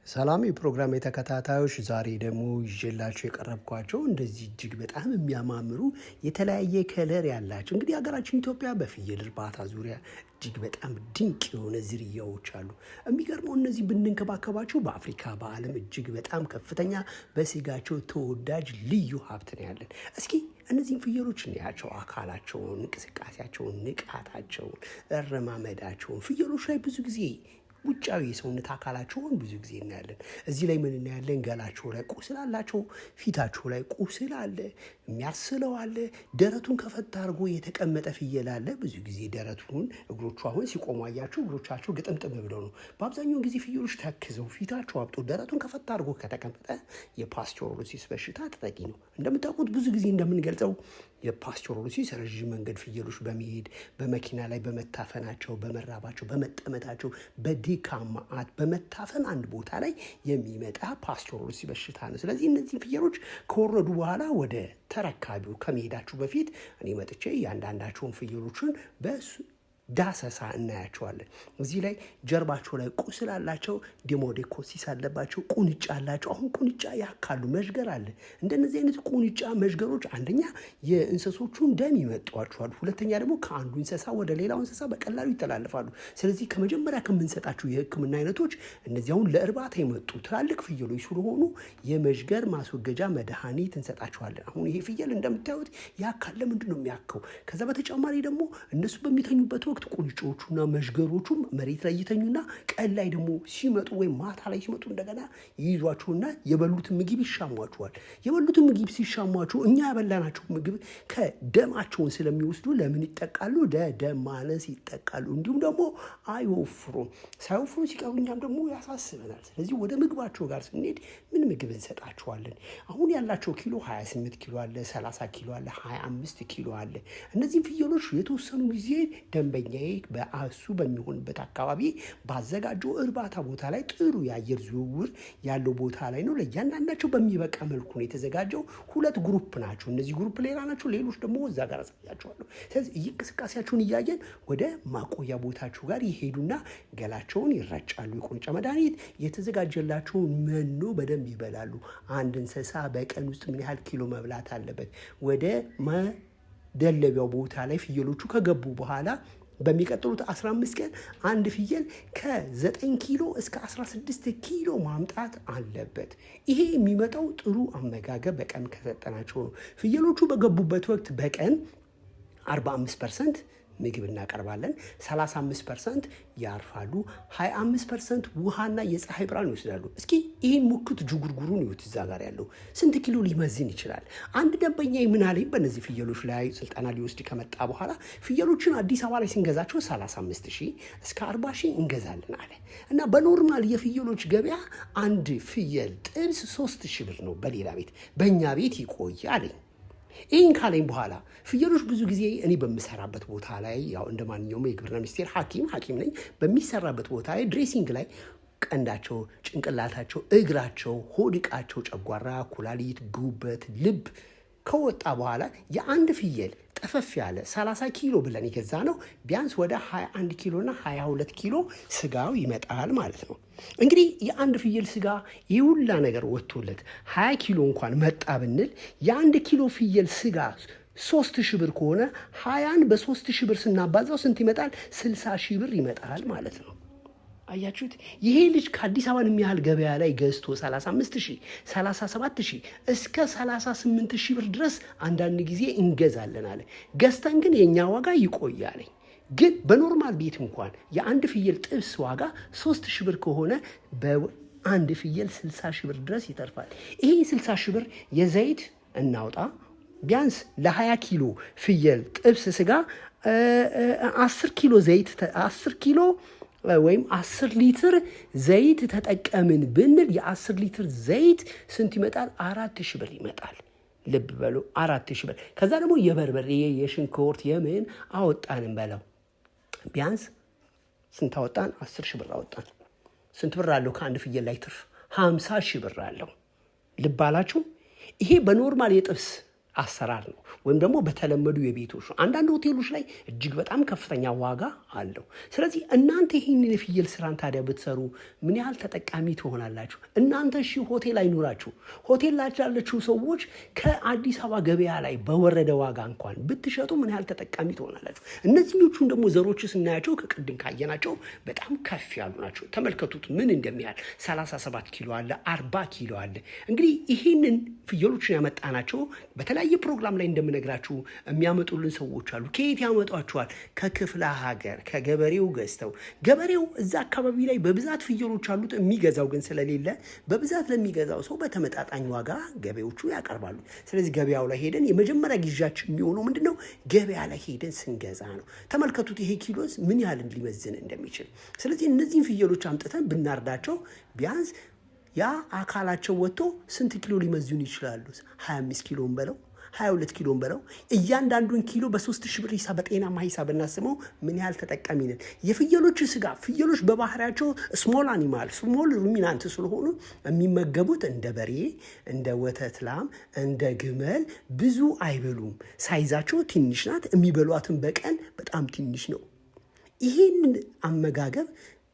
ሰላም የፕሮግራም የተከታታዮች ዛሬ ደግሞ ይዤላችሁ የቀረብኳቸው እንደዚህ እጅግ በጣም የሚያማምሩ የተለያየ ከለር ያላቸው እንግዲህ ሀገራችን ኢትዮጵያ በፍየል እርባታ ዙሪያ እጅግ በጣም ድንቅ የሆነ ዝርያዎች አሉ። የሚገርመው እነዚህ ብንንከባከባቸው በአፍሪካ በዓለም እጅግ በጣም ከፍተኛ በስጋቸው ተወዳጅ ልዩ ሀብት ነው ያለን። እስኪ እነዚህን ፍየሎች እናያቸው። አካላቸውን፣ እንቅስቃሴያቸውን፣ ንቃታቸውን፣ እረማመዳቸውን ፍየሎች ላይ ብዙ ጊዜ ውጫዊ የሰውነት አካላቸውን ብዙ ጊዜ እናያለን። እዚህ ላይ ምን እናያለን? ገላቸው ላይ ቁስል አላቸው። ፊታቸው ላይ ቁስል አለ፣ የሚያስለው አለ። ደረቱን ከፈታ አድርጎ የተቀመጠ ፍየል አለ። ብዙ ጊዜ ደረቱን እግሮቹ አሁን ሲቆሙ አያቸው፣ እግሮቻቸው ግጥምጥም ብለው ነው። በአብዛኛውን ጊዜ ፍየሎች ተክዘው ፊታቸው አብጦ ደረቱን ከፈታ አድርጎ ከተቀመጠ የፓስቸሮሎሲስ በሽታ ተጠቂ ነው። እንደምታውቁት ብዙ ጊዜ እንደምንገልጸው የፓስቸሮሎሲስ ረዥም መንገድ ፍየሎች በመሄድ በመኪና ላይ በመታፈናቸው፣ በመራባቸው፣ በመጠመታቸው በድካም መዓት በመታፈን አንድ ቦታ ላይ የሚመጣ ፓስቸሮሎሲስ በሽታ ነው። ስለዚህ እነዚህ ፍየሎች ከወረዱ በኋላ ወደ ተረካቢው ከመሄዳችሁ በፊት እኔ መጥቼ እያንዳንዳቸውን ፍየሎችን ዳሰሳ እናያቸዋለን። እዚህ ላይ ጀርባቸው ላይ ቁስል አላቸው፣ ዴሞዴኮሲስ አለባቸው፣ ቁንጫ አላቸው። አሁን ቁንጫ ያካሉ፣ መዥገር አለ። እንደነዚህ አይነት ቁንጫ መዥገሮች አንደኛ የእንስሶቹን ደም ይመጧቸዋል፣ ሁለተኛ ደግሞ ከአንዱ እንስሳ ወደ ሌላው እንስሳ በቀላሉ ይተላለፋሉ። ስለዚህ ከመጀመሪያ ከምንሰጣቸው የሕክምና አይነቶች እነዚህ አሁን ለእርባታ የመጡ ትላልቅ ፍየሎች ስለሆኑ የመዥገር ማስወገጃ መድኃኒት እንሰጣቸዋለን። አሁን ይሄ ፍየል እንደምታዩት ያካል። ለምንድን ነው የሚያከው? ከዛ በተጨማሪ ደግሞ እነሱ በሚተኙበት ወቅት ቁንጮቹና መዥገሮቹ መሬት ላይ ይተኙና ቀን ላይ ደግሞ ሲመጡ ወይም ማታ ላይ ሲመጡ እንደገና ይይዟቸውና የበሉትን ምግብ ይሻሟቸዋል። የበሉትን ምግብ ሲሻሟቸው እኛ ያበላናቸው ምግብ ከደማቸውን ስለሚወስዱ ለምን ይጠቃሉ? ደም ማነስ ይጠቃሉ። እንዲሁም ደግሞ አይወፍሩም። ሳይወፍሩ ሲቀሩ እኛም ደግሞ ያሳስበናል። ስለዚህ ወደ ምግባቸው ጋር ስንሄድ ምን ምግብ እንሰጣቸዋለን? አሁን ያላቸው ኪሎ 28 ኪሎ አለ፣ 30 ኪሎ አለ፣ 25 ኪሎ አለ። እነዚህም ፍየሎች የተወሰኑ ጊዜ ደንበኛዬ በአሱ በሚሆንበት አካባቢ ባዘጋጀው እርባታ ቦታ ላይ ጥሩ የአየር ዝውውር ያለው ቦታ ላይ ነው። ለእያንዳንዳቸው በሚበቃ መልኩ ነው የተዘጋጀው። ሁለት ግሩፕ ናቸው። እነዚህ ግሩፕ ሌላ ናቸው፣ ሌሎች ደግሞ እዛ ጋር አሳያቸዋለሁ። ስለዚህ እንቅስቃሴያቸውን እያየን ወደ ማቆያ ቦታቸው ጋር ይሄዱና ገላቸውን ይረጫሉ። የቁንጫ መድኃኒት የተዘጋጀላቸውን መኖ በደንብ ይበላሉ። አንድ እንስሳ በቀን ውስጥ ምን ያህል ኪሎ መብላት አለበት? ወደ ደለቢያው ቦታ ላይ ፍየሎቹ ከገቡ በኋላ በሚቀጥሉት 15 ቀን አንድ ፍየል ከ9 ኪሎ እስከ 16 ኪሎ ማምጣት አለበት። ይሄ የሚመጣው ጥሩ አመጋገብ በቀን ከሰጠናቸው ነው። ፍየሎቹ በገቡበት ወቅት በቀን 45% ምግብ እናቀርባለን፣ 35% ያርፋሉ፣ 25% ውሃና የፀሐይ ብርሃን ይወስዳሉ። እስኪ ይህን ሙክት ጅጉርጉሩን ይወት እዛ ጋር ያለው ስንት ኪሎ ሊመዝን ይችላል? አንድ ደንበኛ ምን አለኝ፣ በእነዚህ ፍየሎች ላይ ስልጠና ሊወስድ ከመጣ በኋላ ፍየሎችን አዲስ አበባ ላይ ስንገዛቸው 35,000 እስከ 40,000 እንገዛለን አለ እና በኖርማል የፍየሎች ገበያ አንድ ፍየል ጥብስ 3,000 ብር ነው በሌላ ቤት፣ በእኛ ቤት ይቆይ አለኝ። ይህን ካለኝ በኋላ ፍየሎች ብዙ ጊዜ እኔ በምሰራበት ቦታ ላይ ያው እንደ ማንኛውም የግብርና ሚኒስቴር ሐኪም ነኝ። በሚሰራበት ቦታ ላይ ድሬሲንግ ላይ ቀንዳቸው፣ ጭንቅላታቸው፣ እግራቸው፣ ሆድ ዕቃቸው፣ ጨጓራ፣ ኩላሊት፣ ጉበት፣ ልብ ከወጣ በኋላ የአንድ ፍየል ጠፈፍ ያለ 30 ኪሎ ብለን የገዛ ነው ቢያንስ ወደ 21 ኪሎ እና 22 ኪሎ ስጋው ይመጣል ማለት ነው። እንግዲህ የአንድ ፍየል ስጋ የሁላ ነገር ወጥቶለት 20 ኪሎ እንኳን መጣ ብንል የአንድ ኪሎ ፍየል ስጋ 3,000 ብር ከሆነ 20ን በ3,000 ብር ስናባዛው ስንት ይመጣል? 60,000 ብር ይመጣል ማለት ነው። አያችሁት? ይሄ ልጅ ከአዲስ አበባን የሚያህል ገበያ ላይ ገዝቶ 35,000 37,000 እስከ 38,000 ብር ድረስ አንዳንድ ጊዜ እንገዛለን አለ። ገዝተን ግን የኛ ዋጋ ይቆያለኝ። ግን በኖርማል ቤት እንኳን የአንድ ፍየል ጥብስ ዋጋ 3,000 ብር ከሆነ በአንድ ፍየል 60,000 ብር ድረስ ይተርፋል። ይሄ 60,000 ብር የዘይት እናውጣ። ቢያንስ ለ20 ኪሎ ፍየል ጥብስ ስጋ 10 ኪሎ ዘይት 10 ኪሎ ወይም 10 ሊትር ዘይት ተጠቀምን ብንል የ10 ሊትር ዘይት ስንት ይመጣል? 4,000 ብር ይመጣል። ልብ በሉ 4,000 ብር። ከዛ ደግሞ የበርበሬ የሽንኩርት የምን አወጣንም በለው ቢያንስ ስንት አወጣን? 10,000 ብር አወጣን። ስንት ብር አለው ከአንድ ፍየል ላይ ትርፍ? 50,000 ብር አለው። ልብ አላችሁ? ይሄ በኖርማል የጥብስ አሰራር ነው፣ ወይም ደግሞ በተለመዱ የቤቶች ነው። አንዳንድ ሆቴሎች ላይ እጅግ በጣም ከፍተኛ ዋጋ አለው። ስለዚህ እናንተ ይህንን የፍየል ስራን ታዲያ ብትሰሩ ምን ያህል ተጠቃሚ ትሆናላችሁ? እናንተ ሆቴል አይኖራችሁ፣ ሆቴል ላይ ያላችሁ ሰዎች ከአዲስ አበባ ገበያ ላይ በወረደ ዋጋ እንኳን ብትሸጡ ምን ያህል ተጠቃሚ ትሆናላችሁ? እነዚህኞቹን ደግሞ ዘሮች ስናያቸው ከቅድም ካየናቸው በጣም ከፍ ያሉ ናቸው። ተመልከቱት ምን እንደሚያህል 37 ኪሎ አለ፣ 40 ኪሎ አለ። እንግዲህ ይህንን ፍየሎችን ያመጣናቸው በተለያየ ፕሮግራም ላይ እንደምነግራችሁ የሚያመጡልን ሰዎች አሉ። ከየት ያመጧቸዋል? ከክፍለ ሀገር ከገበሬው ገዝተው፣ ገበሬው እዛ አካባቢ ላይ በብዛት ፍየሎች አሉት፣ የሚገዛው ግን ስለሌለ በብዛት ለሚገዛው ሰው በተመጣጣኝ ዋጋ ገበሬዎቹ ያቀርባሉ። ስለዚህ ገበያው ላይ ሄደን የመጀመሪያ ግዣችን የሚሆነው ምንድነው? ገበያ ላይ ሄደን ስንገዛ ነው። ተመልከቱት ይሄ ኪሎስ ምን ያህል ሊመዝን እንደሚችል። ስለዚህ እነዚህን ፍየሎች አምጥተን ብናርዳቸው ቢያንስ ያ አካላቸው ወጥቶ ስንት ኪሎ ሊመዝኑ ይችላሉ? 25 ኪሎን በለው 22 ኪሎን በለው እያንዳንዱን ኪሎ በ3000 ብር ሂሳብ በጤናማ ሂሳብ እናስበው ምን ያህል ተጠቃሚ ነን። የፍየሎች ስጋ ፍየሎች በባህሪያቸው ስሞል አኒማል ስሞል ሩሚናንት ስለሆኑ የሚመገቡት እንደ በሬ፣ እንደ ወተት ላም፣ እንደ ግመል ብዙ አይበሉም። ሳይዛቸው ትንሽ ናት። የሚበሏትን በቀን በጣም ትንሽ ነው። ይህንን አመጋገብ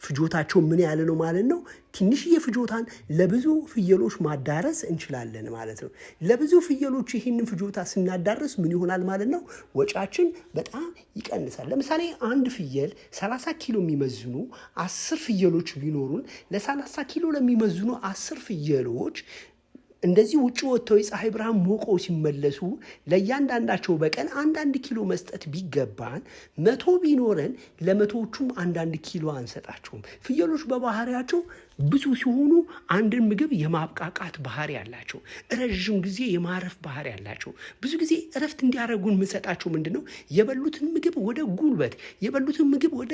ፍጆታቸው ምን ያለ ነው ማለት ነው? ትንሽዬ ፍጆታን ለብዙ ፍየሎች ማዳረስ እንችላለን ማለት ነው። ለብዙ ፍየሎች ይህንን ፍጆታ ስናዳረስ ምን ይሆናል ማለት ነው? ወጫችን በጣም ይቀንሳል። ለምሳሌ አንድ ፍየል 30 ኪሎ የሚመዝኑ 10 ፍየሎች ቢኖሩን ለ30 ኪሎ ለሚመዝኑ 10 ፍየሎች እንደዚህ ውጭ ወጥተው የፀሐይ ብርሃን ሞቆ ሲመለሱ ለእያንዳንዳቸው በቀን አንዳንድ ኪሎ መስጠት ቢገባን 100 ቢኖረን ለመቶዎቹም አንዳንድ ኪሎ አንሰጣቸውም። ፍየሎች በባህሪያቸው ብዙ ሲሆኑ አንድን ምግብ የማብቃቃት ባህሪ ያላቸው፣ ረዥም ጊዜ የማረፍ ባህሪ ያላቸው። ብዙ ጊዜ እረፍት እንዲያደርጉን የምንሰጣቸው ምንድነው? የበሉትን ምግብ ወደ ጉልበት፣ የበሉትን ምግብ ወደ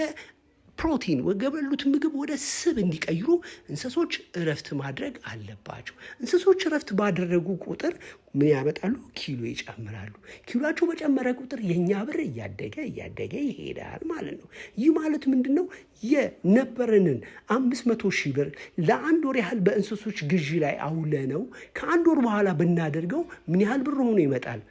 ፕሮቲን ወገበሉት ምግብ ወደ ስብ እንዲቀይሩ እንስሶች እረፍት ማድረግ አለባቸው። እንስሶች እረፍት ባደረጉ ቁጥር ምን ያመጣሉ? ኪሎ ይጨምራሉ። ኪሎአቸው በጨመረ ቁጥር የኛ ብር እያደገ ይሄዳል ማለት ነው። ይህ ማለት ምንድነው? የነበረንን 500,000 ብር ለአንድ ወር ያህል በእንስሶች ግዢ ላይ አውለነው ከአንድ ወር በኋላ ብናደርገው ምን ያህል ብር ሆኖ ይመጣል?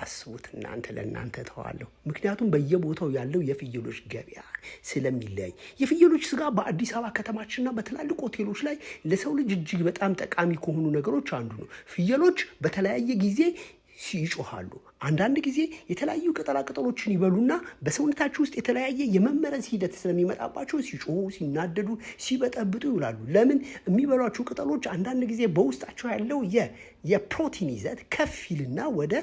አስቡት። ለእናንተ ተዋለሁ። ምክንያቱም በየቦታው ያለው የፍየሎች ገበያ ስለሚለያይ የፍየሎች ስጋ በአዲስ አበባ ከተማችንና በትላልቅ ሆቴሎች ላይ ለሰው ልጅ እጅግ በጣም ጠቃሚ ከሆኑ ነገሮች አንዱ ነው። ፍየሎች በተለያየ ጊዜ ይጮሃሉ። አንዳንድ ጊዜ የተለያዩ ቅጠላቅጠሎችን ይበሉና በሰውነታቸው ውስጥ የተለያየ የመመረዝ ሂደት ስለሚመጣባቸው ሲጮሁ፣ ሲናደዱ፣ ሲበጠብጡ ይውላሉ። ለምን? የሚበሏቸው ቅጠሎች አንዳንድ ጊዜ በውስጣቸው ያለው የፕሮቲን ይዘት ከፍ ይልና ወደ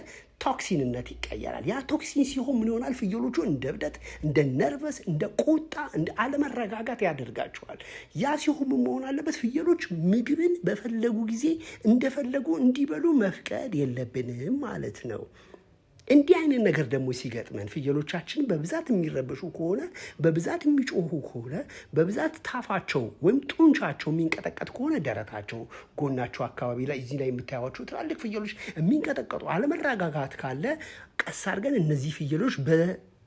ቶክሲንነት ይቀየራል። ያ ቶክሲን ሲሆን ምን ይሆናል? ፍየሎቹ እንደ እብደት፣ እንደ ነርቨስ፣ እንደ ቁጣ፣ እንደ አለመረጋጋት ያደርጋቸዋል። ያ ሲሆን ምን መሆን አለበት? ፍየሎች ምግብን በፈለጉ ጊዜ እንደፈለጉ እንዲበሉ መፍቀድ የለብንም ማለት ነው። እንዲህ አይነት ነገር ደግሞ ሲገጥመን ፍየሎቻችን በብዛት የሚረበሹ ከሆነ፣ በብዛት የሚጮሁ ከሆነ፣ በብዛት ታፋቸው ወይም ጡንቻቸው የሚንቀጠቀጥ ከሆነ፣ ደረታቸው፣ ጎናቸው አካባቢ ላይ እዚህ ላይ የምታዩዋቸው ትላልቅ ፍየሎች የሚንቀጠቀጡ አለመረጋጋት ካለ ቀስ አድርገን እነዚህ ፍየሎች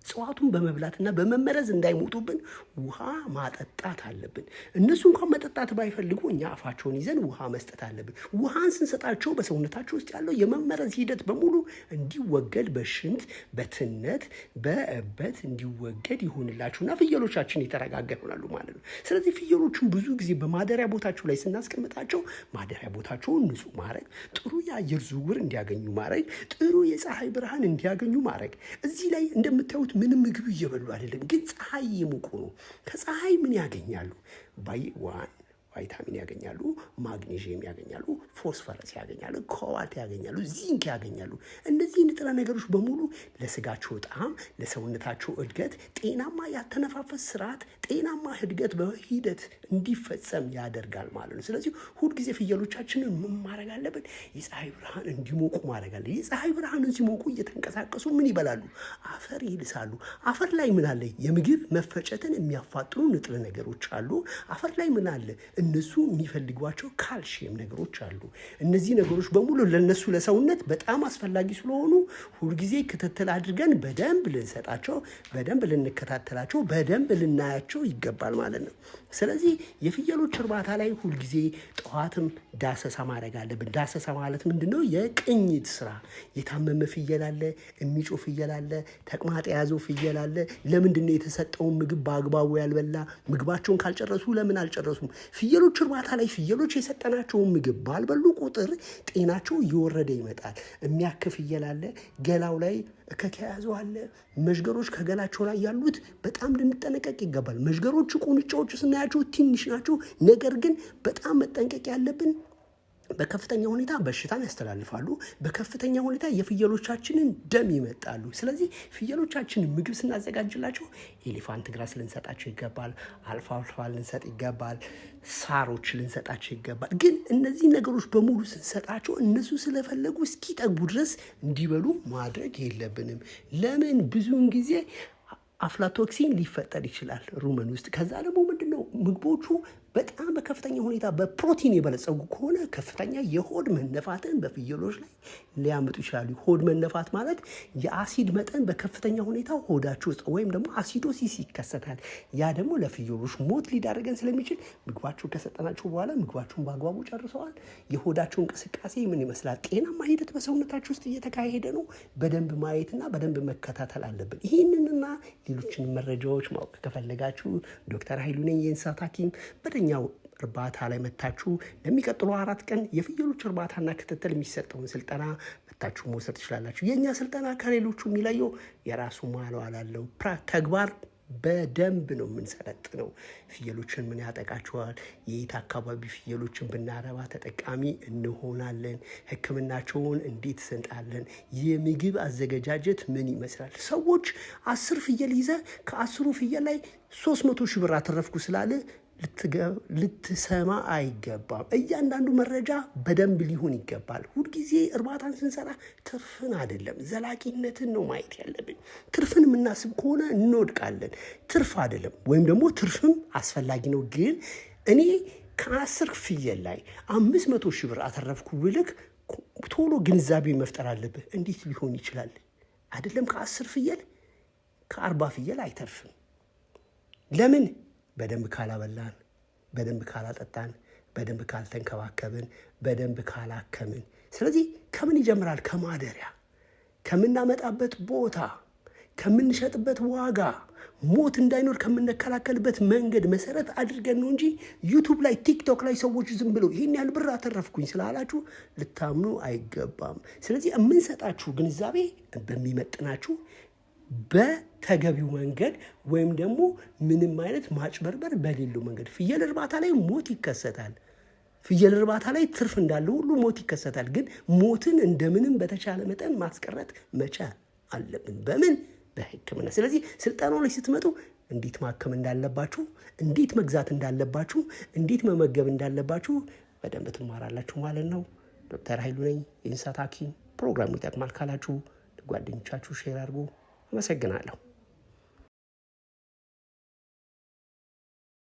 እጽዋቱን በመብላትና በመመረዝ እንዳይሞቱብን ውሃ ማጠጣት አለብን። እነሱ እንኳን መጠጣት ባይፈልጉ እኛ አፋቸውን ይዘን ውሃ መስጠት አለብን። ውሃን ስንሰጣቸው በሰውነታቸው ውስጥ ያለው የመመረዝ ሂደት በሙሉ እንዲወገድ፣ በሽንት፣ በትነት፣ በእበት እንዲወገድ ይሆንላቸውና ፍየሎቻችን የተረጋጋ ይሆናሉ ማለት ነው። ስለዚህ ፍየሎቹን ብዙ ጊዜ በማደሪያ ቦታቸው ላይ ስናስቀምጣቸው ማደሪያ ቦታቸውን ንጹህ ማድረግ፣ ጥሩ የአየር ዝውውር እንዲያገኙ ማድረግ፣ ጥሩ የፀሐይ ብርሃን እንዲያገኙ ማድረግ። እዚህ ላይ እንደምታዩት ምንም ምግብ እየበሉ አይደለም፣ ግን ፀሐይ እየሞቁ ነው። ከፀሐይ ምን ያገኛሉ? ቫይታሚን ያገኛሉ፣ ማግኔዥየም ያገኛሉ፣ ፎስፈረስ ያገኛሉ፣ ኮባልት ያገኛሉ፣ ዚንክ ያገኛሉ። እነዚህ ንጥረ ነገሮች በሙሉ ለስጋቸው ጣዕም፣ ለሰውነታቸው እድገት፣ ጤናማ ያተነፋፈስ ስርዓት፣ ጤናማ እድገት በሂደት እንዲፈጸም ያደርጋል ማለት ነው። ስለዚህ ሁልጊዜ ፍየሎቻችንን ምን ማድረግ አለብን? የፀሐይ ብርሃን እንዲሞቁ ማድረግ አለ። የፀሐይ ብርሃንን ሲሞቁ እየተንቀሳቀሱ ምን ይበላሉ? አፈር ይልሳሉ። አፈር ላይ ምን አለ? የምግብ መፈጨትን የሚያፋጥኑ ንጥረ ነገሮች አሉ። አፈር ላይ ምን አለ? እነሱ የሚፈልጓቸው ካልሽየም ነገሮች አሉ። እነዚህ ነገሮች በሙሉ ለነሱ ለሰውነት በጣም አስፈላጊ ስለሆኑ ሁልጊዜ ክትትል አድርገን በደንብ ልንሰጣቸው፣ በደንብ ልንከታተላቸው፣ በደንብ ልናያቸው ይገባል ማለት ነው። ስለዚህ የፍየሎች እርባታ ላይ ሁልጊዜ ጠዋትም ዳሰሳ ማድረግ አለብን። ዳሰሳ ማለት ምንድነው? የቅኝት ስራ። የታመመ ፍየል አለ፣ የሚጮህ ፍየል አለ፣ ተቅማጥ የያዘው ፍየል አለ። ለምንድነው የተሰጠውን ምግብ በአግባቡ ያልበላ? ምግባቸውን ካልጨረሱ ለምን አልጨረሱም? ፍየሎች እርባታ ላይ ፍየሎች የሰጠናቸውን ምግብ ባልበሉ ቁጥር ጤናቸው እየወረደ ይመጣል። የሚያክ ፍየል አለ፣ ገላው ላይ ከያዘው አለ። መዥገሮች ከገላቸው ላይ ያሉት በጣም ልንጠነቀቅ ይገባል። መዥገሮች ቁንጫዎች ስናያቸው ትንሽ ናቸው፣ ነገር ግን በጣም መጠንቀቅ ያለብን በከፍተኛ ሁኔታ በሽታን ያስተላልፋሉ። በከፍተኛ ሁኔታ የፍየሎቻችንን ደም ይመጣሉ። ስለዚህ ፍየሎቻችንን ምግብ ስናዘጋጅላቸው ኤሌፋንት ግራስ ልንሰጣቸው ይገባል። አልፋልፋ ልንሰጥ ይገባል። ሳሮች ልንሰጣቸው ይገባል። ግን እነዚህ ነገሮች በሙሉ ስንሰጣቸው እነሱ ስለፈለጉ እስኪጠግቡ ድረስ እንዲበሉ ማድረግ የለብንም። ለምን? ብዙውን ጊዜ አፍላቶክሲን ሊፈጠር ይችላል ሩመን ውስጥ። ከዛ ደግሞ ምንድነው ምግቦቹ በጣም በከፍተኛ ሁኔታ በፕሮቲን የበለጸጉ ከሆነ ከፍተኛ የሆድ መነፋትን በፍየሎች ላይ ሊያመጡ ይችላሉ። ሆድ መነፋት ማለት የአሲድ መጠን በከፍተኛ ሁኔታ ሆዳቸው ውስጥ ወይም ደግሞ አሲዶሲስ ይከሰታል። ያ ደግሞ ለፍየሎች ሞት ሊዳረገን ስለሚችል ምግባቸውን ከሰጠናቸው በኋላ ምግባቸውን በአግባቡ ጨርሰዋል። የሆዳቸው እንቅስቃሴ ምን ይመስላል? ጤናማ ሂደት በሰውነታቸው ውስጥ እየተካሄደ ነው? በደንብ ማየትና በደንብ መከታተል አለብን። ይህንንና ሌሎችን መረጃዎች ማወቅ ከፈለጋችሁ ዶክተር ኃይሉ ነኝ፣ የእንስሳት ሐኪም። በደኛው እርባታ ላይ መታችሁ ለሚቀጥሉ 4 ቀን የፍየሎች እርባታና ክትትል የሚሰጠውን ስልጠና መታችሁ መውሰድ ትችላላችሁ። የኛ ስልጠና ከሌሎቹ የሚለየው የራሱ ማለዋል አለው። ተግባር በደንብ ነው የምንሰለጥነው። ፍየሎችን ምን ያጠቃቸዋል? የት አካባቢ ፍየሎችን ብናረባ ተጠቃሚ እንሆናለን? ሕክምናቸውን እንዴት እንሰጣለን? የምግብ አዘገጃጀት ምን ይመስላል? ሰዎች 10 ፍየል ይዘ ከ10ሩ ፍየል ላይ 300 ሺህ ብር አተረፍኩ ስላለ ልትሰማ አይገባም። እያንዳንዱ መረጃ በደንብ ሊሆን ይገባል። ሁልጊዜ እርባታን ስንሰራ ትርፍን አይደለም ዘላቂነትን ነው ማየት ያለብን። ትርፍን የምናስብ ከሆነ እንወድቃለን። ትርፍ አይደለም፣ ወይም ደግሞ ትርፍም አስፈላጊ ነው። ግን እኔ ከ10 ፍየል ላይ 500 ሺህ ብር አተረፍኩ ብልክ ቶሎ ግንዛቤ መፍጠር አለብህ። እንዴት ሊሆን ይችላል? አይደለም ከ10 ፍየል ከ40 ፍየል አይተርፍም። ለምን? በደንብ ካላበላን፣ በደንብ ካላጠጣን፣ በደንብ ካልተንከባከብን፣ በደንብ ካላከምን። ስለዚህ ከምን ይጀምራል? ከማደሪያ፣ ከምናመጣበት ቦታ፣ ከምንሸጥበት ዋጋ፣ ሞት እንዳይኖር ከምንከላከልበት መንገድ መሰረት አድርገን ነው እንጂ ዩቱብ ላይ ቲክቶክ ላይ ሰዎች ዝም ብለው ይህን ያህል ብር አተረፍኩኝ ስላላችሁ ልታምኑ አይገባም። ስለዚህ የምንሰጣችሁ ግንዛቤ በሚመጥናችሁ በተገቢው መንገድ ወይም ደግሞ ምንም አይነት ማጭበርበር በሌለው መንገድ። ፍየል እርባታ ላይ ሞት ይከሰታል። ፍየል እርባታ ላይ ትርፍ እንዳለ ሁሉ ሞት ይከሰታል። ግን ሞትን እንደምንም በተቻለ መጠን ማስቀረት መቻል አለብን። በምን? በሕክምና። ስለዚህ ስልጠናው ላይ ስትመጡ እንዴት ማከም እንዳለባችሁ፣ እንዴት መግዛት እንዳለባችሁ፣ እንዴት መመገብ እንዳለባችሁ በደንብ ትማራላችሁ ማለት ነው። ዶክተር ኃይሉ ነኝ፣ የእንስሳት ሐኪም። ፕሮግራሙ ይጠቅማል ካላችሁ ጓደኞቻችሁ ሼር አድርጉ። አመሰግናለሁ።